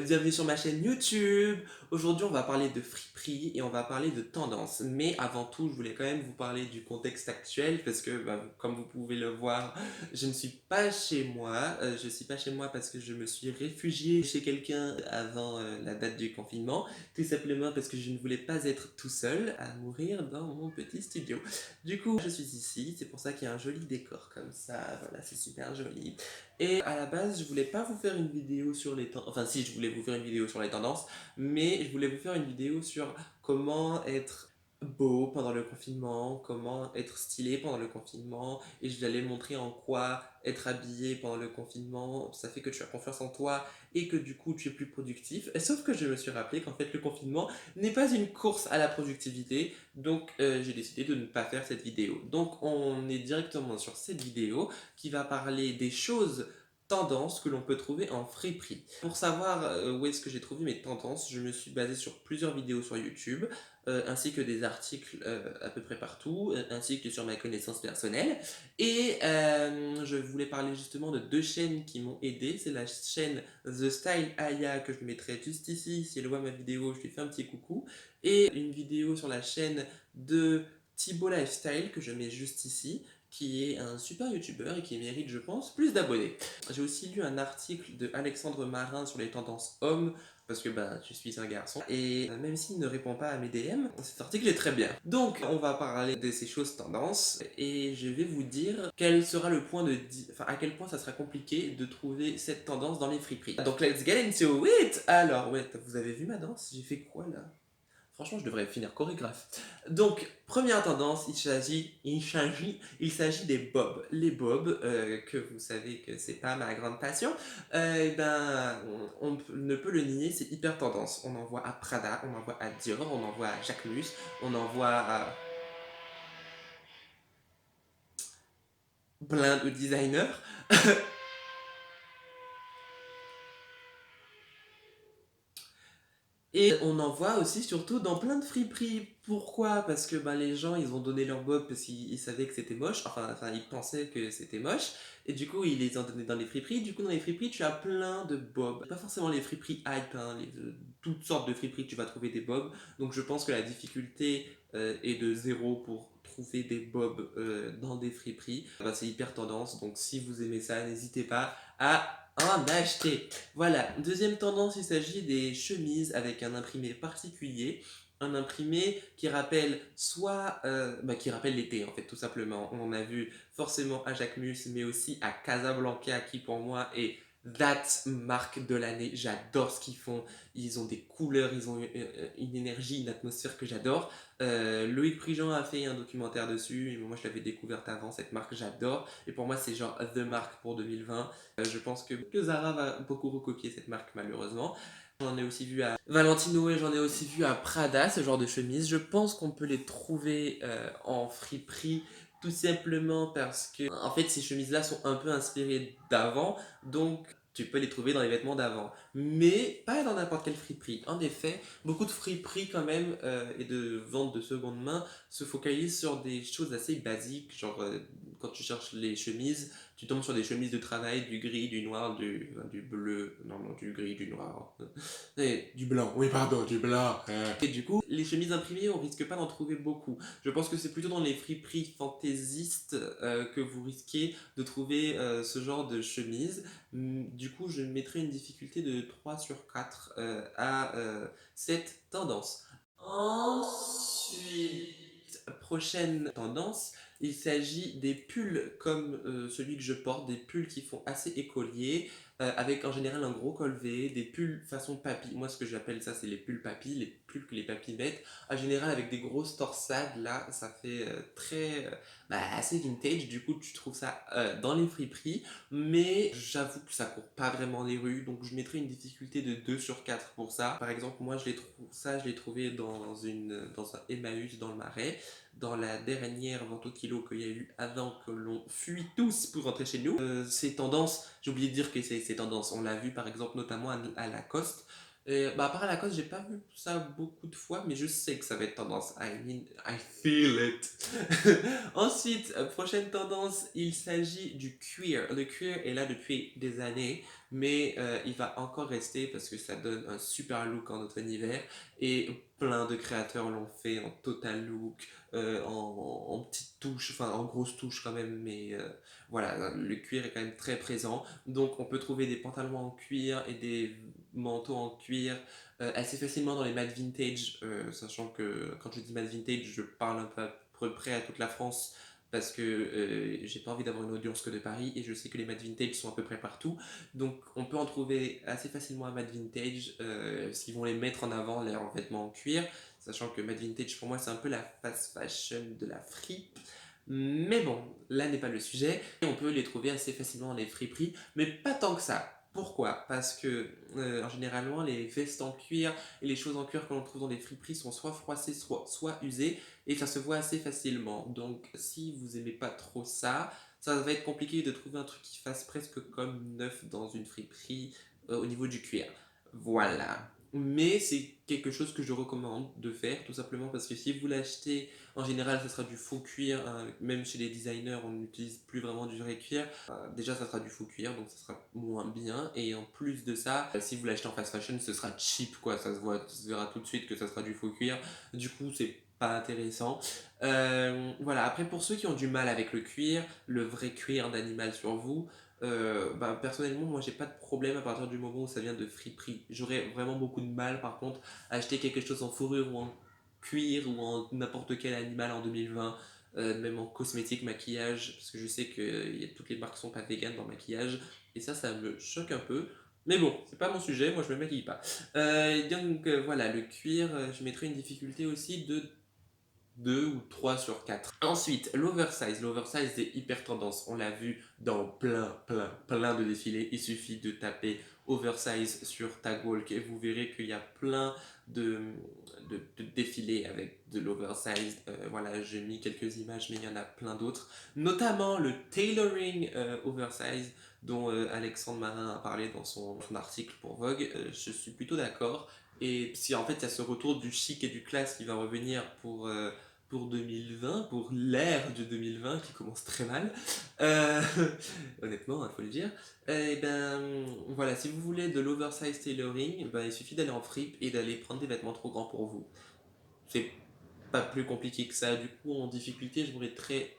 Bienvenue sur ma chaîne YouTube. Aujourd'hui, on va parler de friperie et on va parler de tendance. Mais avant tout, je voulais quand même vous parler du contexte actuel parce que, comme vous pouvez le voir, je ne suis pas chez moi. Je suis pas chez moi parce que je me suis réfugié chez quelqu'un avant la date du confinement. Tout simplement parce que je ne voulais pas être tout seul à mourir dans mon petit studio. Du coup, je suis ici. C'est pour ça qu'il y a un joli décor comme ça. Voilà, c'est super joli. Et à la base, je voulais pas vous faire une vidéo sur les tendances. Enfin, si, je voulais vous faire une vidéo sur les tendances, mais je voulais vous faire une vidéo sur comment être beau pendant le confinement, comment être stylé pendant le confinement, et je vais montrer en quoi être habillé pendant le confinement, ça fait que tu as confiance en toi et que du coup tu es plus productif. Et sauf que je me suis rappelé qu'en fait le confinement n'est pas une course à la productivité, donc j'ai décidé de ne pas faire cette vidéo. Donc on est directement sur cette vidéo qui va parler des choses tendances que l'on peut trouver en friperie. Pour savoir où est-ce que j'ai trouvé mes tendances, je me suis basé sur plusieurs vidéos sur YouTube, ainsi que des articles à peu près partout, ainsi que sur ma connaissance personnelle. Et je voulais parler justement de deux chaînes qui m'ont aidé. C'est la chaîne The Style Aya que je mettrai juste ici. Si elle voit ma vidéo, je lui fais un petit coucou. Et une vidéo sur la chaîne de Thibaut Lifestyle que je mets juste ici, qui est un super youtubeur et qui mérite, je pense, plus d'abonnés. J'ai aussi lu un article de Alexandre Marin sur les tendances hommes, parce que je suis un garçon, et même s'il ne répond pas à mes DM, cet article est très bien. Donc, on va parler de ces choses tendances, et je vais vous dire quel sera le point enfin, à quel point ça sera compliqué de trouver cette tendance dans les friperies. Donc, let's get into it! Alors, ouais, vous avez vu ma danse? J'ai fait quoi là? Franchement, je devrais finir chorégraphe. Donc, première tendance, il s'agit des bobs. Les bobs, que vous savez que c'est pas ma grande passion, on ne peut le nier, c'est hyper tendance. On en voit à Prada, on en voit à Dior, on en voit à Jacquemus, on en voit à plein de designers. Et on en voit aussi surtout dans plein de friperies. Pourquoi? Parce que les gens ils ont donné leur bob parce qu'ils savaient que c'était moche, enfin ils pensaient que c'était moche, et du coup ils les ont donné dans les friperies. Du coup dans les friperies tu as plein de bobs. Pas forcément les friperies hype, hein, toutes sortes de friperies tu vas trouver des bobs. Donc je pense que la difficulté est de zéro pour trouver des bobs dans des friperies. C'est hyper tendance, donc si vous aimez ça, n'hésitez pas à en acheter. Voilà, deuxième tendance, il s'agit des chemises avec un imprimé particulier. Un imprimé qui rappelle qui rappelle l'été en fait, tout simplement. On a vu forcément à Jacquemus, mais aussi à Casablanca, qui pour moi est that marque de l'année. J'adore ce qu'ils font. Ils ont des couleurs, ils ont une énergie, une atmosphère que j'adore. Loïc Prigent a fait un documentaire dessus, et moi je l'avais découverte avant, cette marque j'adore. Et pour moi c'est genre the marque pour 2020. Je pense que Zara va beaucoup recopier cette marque malheureusement. J'en ai aussi vu à Valentino et j'en ai aussi vu à Prada, ce genre de chemise. Je pense qu'on peut les trouver en friperie tout simplement parce que en fait ces chemises-là sont un peu inspirées d'avant, donc tu peux les trouver dans les vêtements d'avant, mais pas dans n'importe quelle friperie. En effet, beaucoup de friperies quand même et de vente de seconde main se focalisent sur des choses assez basiques, genre quand tu cherches les chemises, tu tombes sur des chemises de travail, du gris, du noir, du bleu, non, du gris, du noir, et du blanc, oui, pardon, du blanc. Et du coup, les chemises imprimées, on risque pas d'en trouver beaucoup. Je pense que c'est plutôt dans les friperies fantaisistes que vous risquez de trouver ce genre de chemise. Du coup, je mettrai une difficulté de 3 sur 4 à cette tendance. Ensuite, prochaine tendance, il s'agit des pulls comme celui que je porte, des pulls qui font assez écolier, avec en général un gros col V, des pulls façon papy. Moi, ce que j'appelle ça, c'est les pulls papy, les pulls que les papys mettent. En général, avec des grosses torsades, là, ça fait assez vintage. Du coup, tu trouves ça dans les friperies, mais j'avoue que ça court pas vraiment les rues, donc je mettrai une difficulté de 2 sur 4 pour ça. Par exemple, moi, je l'ai trouvé dans un Emmaüs dans le Marais, dans la dernière vente au kilo qu'il y a eu avant que l'on fuit tous pour rentrer chez nous. Ces tendances, j'ai oublié de dire que ces tendances, on l'a vu par exemple notamment à Lacoste. Et, à part à Lacoste, j'ai pas vu ça beaucoup de fois, mais je sais que ça va être tendance. I mean, I feel it. Ensuite, prochaine tendance, il s'agit du cuir. Le cuir est là depuis des années. mais il va encore rester parce que ça donne un super look en automne-hiver et plein de créateurs l'ont fait en total look, en petites touches, enfin en grosses touches quand même, mais voilà, le cuir est quand même très présent. Donc on peut trouver des pantalons en cuir et des manteaux en cuir assez facilement dans les mats vintage, sachant que quand je dis mats vintage, je parle un peu à peu près à toute la France parce que j'ai pas envie d'avoir une audience que de Paris et je sais que les mats vintage sont à peu près partout. Donc on peut en trouver assez facilement à Mad Vintage, parce qu'ils vont les mettre en avant leurs vêtements en cuir, sachant que Mad Vintage pour moi c'est un peu la fast fashion de la fripe. Mais bon, là n'est pas le sujet. Et on peut les trouver assez facilement dans les friperies, mais pas tant que ça. Pourquoi? Parce que en généralement les vestes en cuir et les choses en cuir que l'on trouve dans les friperies sont soit froissées, soit usées, et ça se voit assez facilement. Donc si vous aimez pas trop ça, ça va être compliqué de trouver un truc qui fasse presque comme neuf dans une friperie au niveau du cuir. Voilà. Mais c'est quelque chose que je recommande de faire, tout simplement parce que si vous l'achetez, en général, ce sera du faux cuir. Hein, même chez les designers, on n'utilise plus vraiment du vrai cuir. Déjà, ça sera du faux cuir, donc ça sera moins bien. Et en plus de ça, si vous l'achetez en fast fashion, ce sera cheap, quoi. Ça se verra tout de suite que ça sera du faux cuir. Du coup, c'est pas intéressant. Voilà, après pour ceux qui ont du mal avec le cuir, le vrai cuir d'animal sur vous, bah, personnellement moi j'ai pas de problème à partir du moment où ça vient de friperie. J'aurais vraiment beaucoup de mal par contre à acheter quelque chose en fourrure ou en cuir ou en n'importe quel animal en 2020, même en cosmétique, maquillage, parce que je sais que toutes les marques sont pas véganes dans le maquillage, et ça me choque un peu. Mais bon, c'est pas mon sujet, moi je me maquille pas. Donc voilà, le cuir, je mettrais une difficulté aussi de 2 ou 3 sur 4. Ensuite, l'oversize. L'oversize est hyper tendance. On l'a vu dans plein de défilés. Il suffit de taper oversize sur Tagwalk et vous verrez qu'il y a plein de, de défilés avec de l'oversize. Voilà, j'ai mis quelques images, mais il y en a plein d'autres. Notamment le tailoring oversize dont Alexandre Marin a parlé dans son article pour Vogue. Je suis plutôt d'accord. Et si en fait il y a ce retour du chic et du classe qui va revenir pour 2020, pour l'ère de 2020 qui commence très mal, euh, honnêtement, il faut le dire. Et ben voilà, si vous voulez de l'oversize tailoring, ben, il suffit d'aller en fripe et d'aller prendre des vêtements trop grands pour vous. C'est pas plus compliqué que ça. Du coup, en difficulté, je vous mettrais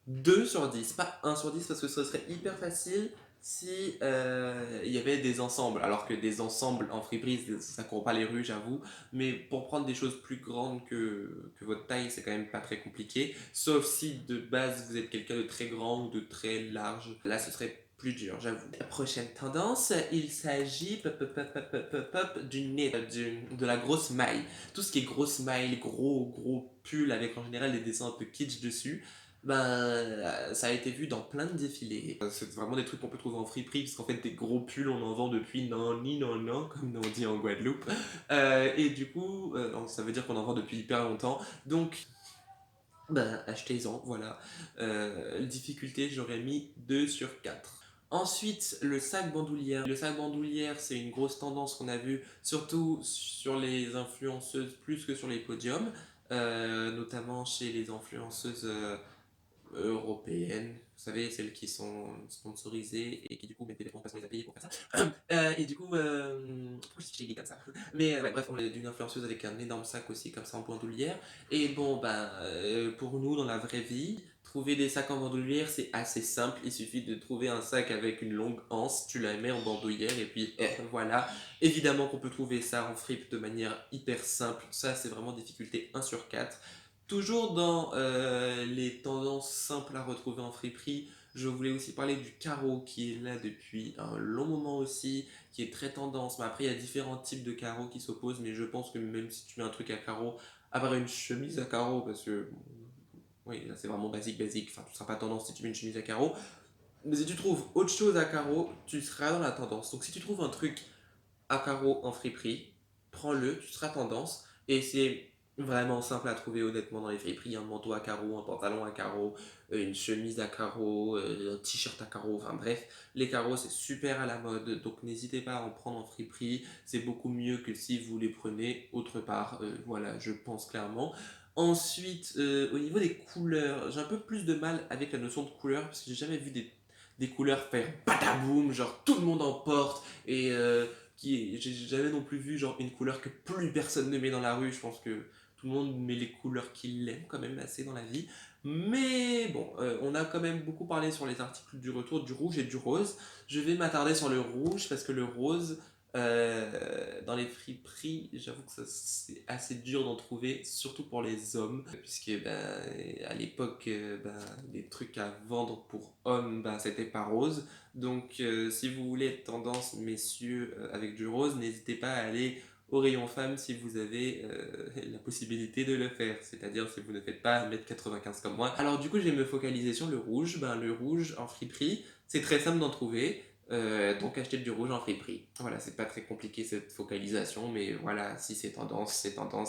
2 sur 10, pas 1 sur 10 parce que ce serait hyper facile si il y avait des ensembles. Alors que des ensembles en friperie, ça court pas les rues, j'avoue. Mais pour prendre des choses plus grandes que votre taille, c'est quand même pas très compliqué. Sauf si de base vous êtes quelqu'un de très grand ou de très large. Là, ce serait plus dur, j'avoue. La prochaine tendance, il s'agit de la grosse maille. Tout ce qui est grosse maille, gros pull avec en général des dessins un peu kitsch dessus, ben, ça a été vu dans plein de défilés. C'est vraiment des trucs qu'on peut trouver en friperie, parce qu'en fait, des gros pulls, on en vend depuis non, comme on dit en Guadeloupe. Et du coup, donc, ça veut dire qu'on en vend depuis hyper longtemps. Donc, ben, achetez-en, voilà. Difficulté, j'aurais mis 2 sur 4. Ensuite, le sac bandoulière. Le sac bandoulière, c'est une grosse tendance qu'on a vue, surtout sur les influenceuses plus que sur les podiums, notamment chez les influenceuses européennes, vous savez, celles qui sont sponsorisées et qui du coup mettent des vêtements parce qu'on les a payés pour faire ça. Et du coup, pourquoi j'ai dit comme ça? Mais ouais, bref, on est d'une influenceuse avec un énorme sac aussi, comme ça en bandoulière. Et bon, ben, pour nous, dans la vraie vie, trouver des sacs en bandoulière, c'est assez simple. Il suffit de trouver un sac avec une longue anse, tu la mets en bandoulière et puis voilà. Évidemment qu'on peut trouver ça en fripe de manière hyper simple. Ça, c'est vraiment difficulté 1 sur 4. Toujours dans les tendances simples à retrouver en friperie, je voulais aussi parler du carreau qui est là depuis un long moment aussi, qui est très tendance. Mais après, il y a différents types de carreaux qui s'opposent, mais je pense que même si tu mets un truc à carreaux, avoir une chemise à carreaux, parce que oui, là c'est vraiment basique, enfin tu seras pas tendance si tu mets une chemise à carreaux. Mais si tu trouves autre chose à carreaux, tu seras dans la tendance. Donc si tu trouves un truc à carreaux en friperie, prends-le, tu seras tendance. Et c'est vraiment simple à trouver honnêtement dans les friperies. Un manteau à carreaux, un pantalon à carreaux, une chemise à carreaux, un t-shirt à carreaux, enfin bref, les carreaux c'est super à la mode. Donc n'hésitez pas à en prendre en friperie. C'est beaucoup mieux que si vous les prenez autre part. Voilà, je pense clairement. Ensuite, au niveau des couleurs, j'ai un peu plus de mal avec la notion de couleur parce que j'ai jamais vu des des couleurs faire badaboum, genre tout le monde en porte, et j'ai jamais non plus vu genre une couleur que plus personne ne met dans la rue. Je pense que tout le monde met les couleurs qu'il aime quand même assez dans la vie. Mais bon, on a quand même beaucoup parlé sur les articles du retour du rouge et du rose. Je vais m'attarder sur le rouge parce que le rose, dans les friperies, j'avoue que ça, c'est assez dur d'en trouver, surtout pour les hommes, puisque ben, à l'époque, ben, les trucs à vendre pour hommes, ben, c'était pas rose. Donc, si vous voulez être tendance, messieurs, avec du rose, n'hésitez pas à aller au rayon femmes si vous avez la possibilité de le faire, c'est-à-dire si vous ne faites pas 1m95 comme moi. Alors du coup, je vais me focaliser sur le rouge. Ben, le rouge en friperie, c'est très simple d'en trouver. Donc acheter du rouge en friperie. Voilà, c'est pas très compliqué cette focalisation, mais voilà, si c'est tendance,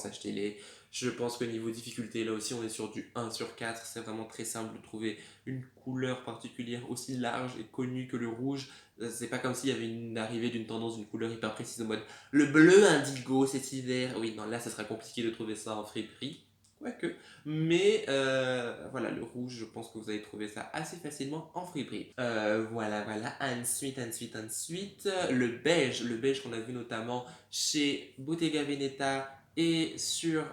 achetez-les. Je pense que niveau difficulté, là aussi, on est sur du 1/4. C'est vraiment très simple de trouver une couleur particulière aussi large et connue que le rouge. C'est pas comme s'il y avait une arrivée d'une tendance d'une couleur hyper précise en mode le bleu indigo cet hiver. Oui, non, là, ça sera compliqué de trouver ça en friperie. Quoique. Mais voilà, le rouge, je pense que vous allez trouver ça assez facilement en friperie. Voilà. Ensuite, le beige qu'on a vu notamment chez Bottega Veneta et sur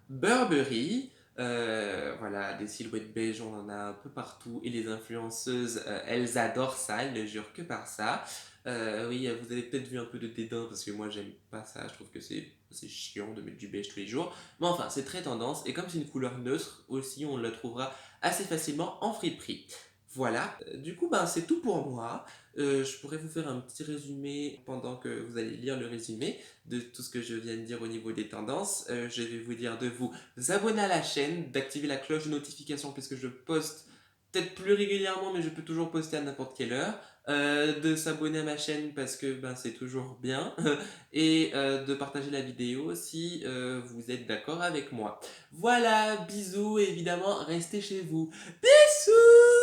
Burberry. Voilà, des silhouettes beige, on en a un peu partout. Et les influenceuses, elles adorent ça, elles ne jurent que par ça. Oui, vous avez peut-être vu un peu de dédain parce que moi j'aime pas ça, je trouve que c'est chiant de mettre du beige tous les jours. Mais enfin, c'est très tendance. Et comme c'est une couleur neutre aussi, on la trouvera assez facilement en friperie. Voilà, du coup, ben, c'est tout pour moi. Je pourrais vous faire un petit résumé pendant que vous allez lire le résumé de tout ce que je viens de dire au niveau des tendances. Je vais vous dire de vous abonner à la chaîne, d'activer la cloche de notification puisque je poste peut-être plus régulièrement, mais je peux toujours poster à n'importe quelle heure. De s'abonner à ma chaîne parce que ben, c'est toujours bien. Et de partager la vidéo si vous êtes d'accord avec moi. Voilà, bisous et évidemment, restez chez vous. Bisous!